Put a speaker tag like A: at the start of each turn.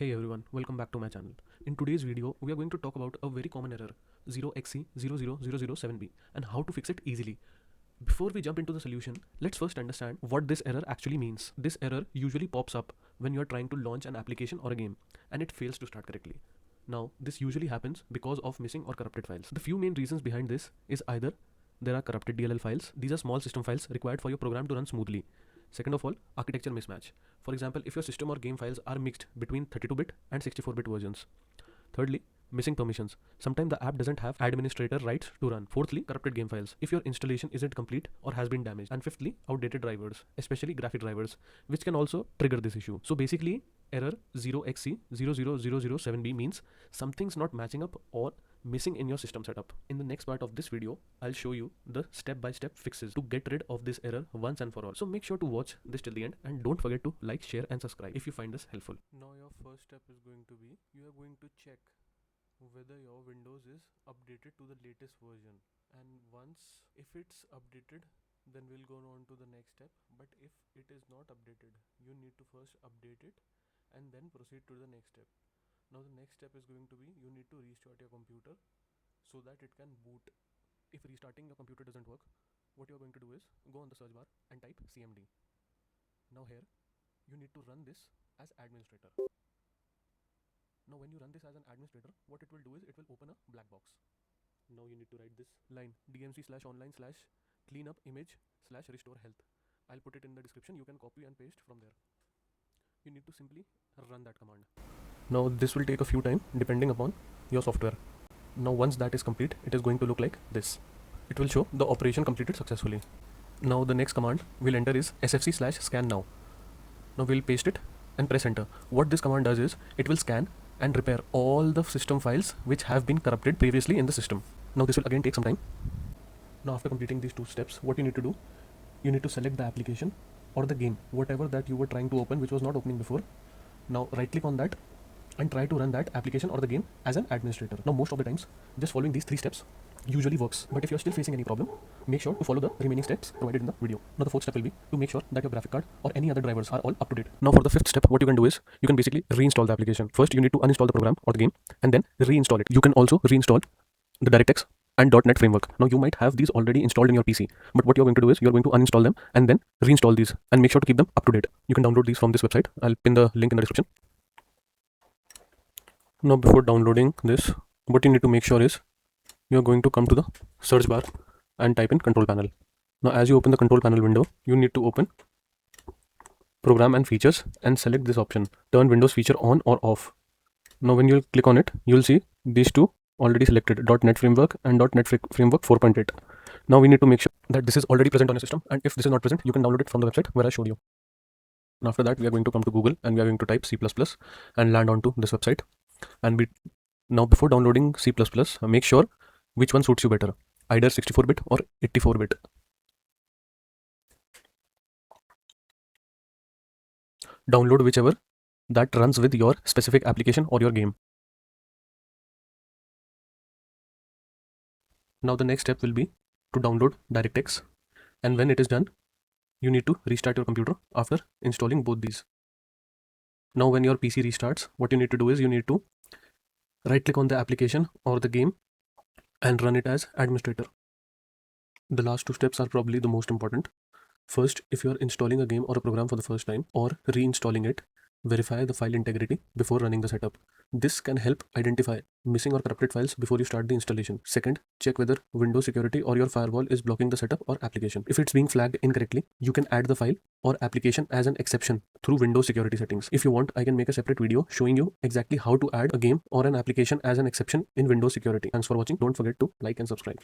A: Hey everyone, welcome back to my channel. In today's video, we are going to talk about a very common error, 0xC00007B, and how to fix it easily. Before we jump into the solution, let's first understand what this error actually means. This error usually pops up when you are trying to launch an application or a game, and it fails to start correctly. Now, this usually happens because of missing or corrupted files. The few main reasons behind this is either there are corrupted DLL files. These are small system files required for your program to run smoothly. Second of all, architecture mismatch. For example, if your system or game files are mixed between 32-bit and 64-bit versions. Thirdly, missing permissions. Sometimes the app doesn't have administrator rights to run. Fourthly, corrupted game files. If your installation isn't complete or has been damaged. And fifthly, outdated drivers, especially graphic drivers, which can also trigger this issue. So basically, error 0xC00007B means something's not matching up or missing in your system setup. In the next part of this video, I'll show you the step-by-step fixes to get rid of this error once and for all. So make sure to watch this till the end and don't forget to like, share and subscribe if you find this helpful. Now your first step is going to be, you are going to check whether your Windows is updated to the latest version, and once if it's updated, then we'll go on to the next step. But if it is not updated, you need to first update it and then proceed to the next step. Now the next step is going to be, you need to restart your computer so that it can boot. If restarting your computer doesn't work, what you're going to do is go on the search bar and type cmd. Now here you need to run this as administrator. Now when you run this as an administrator, what it will do is it will open a black box. Now you need to write this line dmc/online/cleanup image/restore health. I'll put it in the description. You can copy and paste from there. You need to simply run that command. Now this will take a few time depending upon your software. Now once that is complete, it is going to look like this. It will show the operation completed successfully. Now the next command we'll enter is sfc/scan now. Now we'll paste it and press enter. What this command does is it will scan and repair all the system files which have been corrupted previously in the system. Now this will again take some time. Now after completing these two steps, what you need to do, you need to select the application or the game, whatever that you were trying to open which was not opening before. Now right click on that and try to run that application or the game as an administrator. Now most of the times, just following these three steps usually works. But if you're still facing any problem, make sure to follow the remaining steps provided in the video. Now the fourth step will be to make sure that your graphic card or any other drivers are all up to date. Now for the fifth step, what you can do is you can basically reinstall the application. First you need to uninstall the program or the game and then reinstall it. You can also reinstall the DirectX and .NET framework. Now you might have these already installed in your PC, but what you're going to do is you're going to uninstall them and then reinstall these and make sure to keep them up to date. You can download these from this website. I'll pin the link in the description. Now before downloading this, what you need to make sure is you're going to come to the search bar and type in control panel. Now as you open the control panel window, you need to open program and features and select this option, turn Windows feature on or off. Now when you click on it, you'll see these two already selected, .NET framework and .NET framework 4.8. Now we need to make sure that this is already present on your system, and if this is not present, you can download it from the website where I showed you. And after that, we are going to come to Google and we are going to type C++ and land onto this website. And now before downloading C++, make sure which one suits you better, either 64-bit or 84-bit. Download whichever that runs with your specific application or your game. Now the next step will be to download DirectX, and when it is done, you need to restart your computer after installing both these. Now when your PC restarts, what you need to do is you need to right click on the application or the game and run it as administrator. The last two steps are probably the most important. First, if you are installing a game or a program for the first time or reinstalling it, verify the file integrity before running the setup. This can help identify missing or corrupted files before you start the installation. Second, check whether Windows security or your firewall is blocking the setup or application. If it's being flagged incorrectly, you can add the file or application as an exception through Windows security settings. If you want, I can make a separate video showing you exactly how to add a game or an application as an exception in Windows security. Thanks for watching. Don't forget to like and subscribe.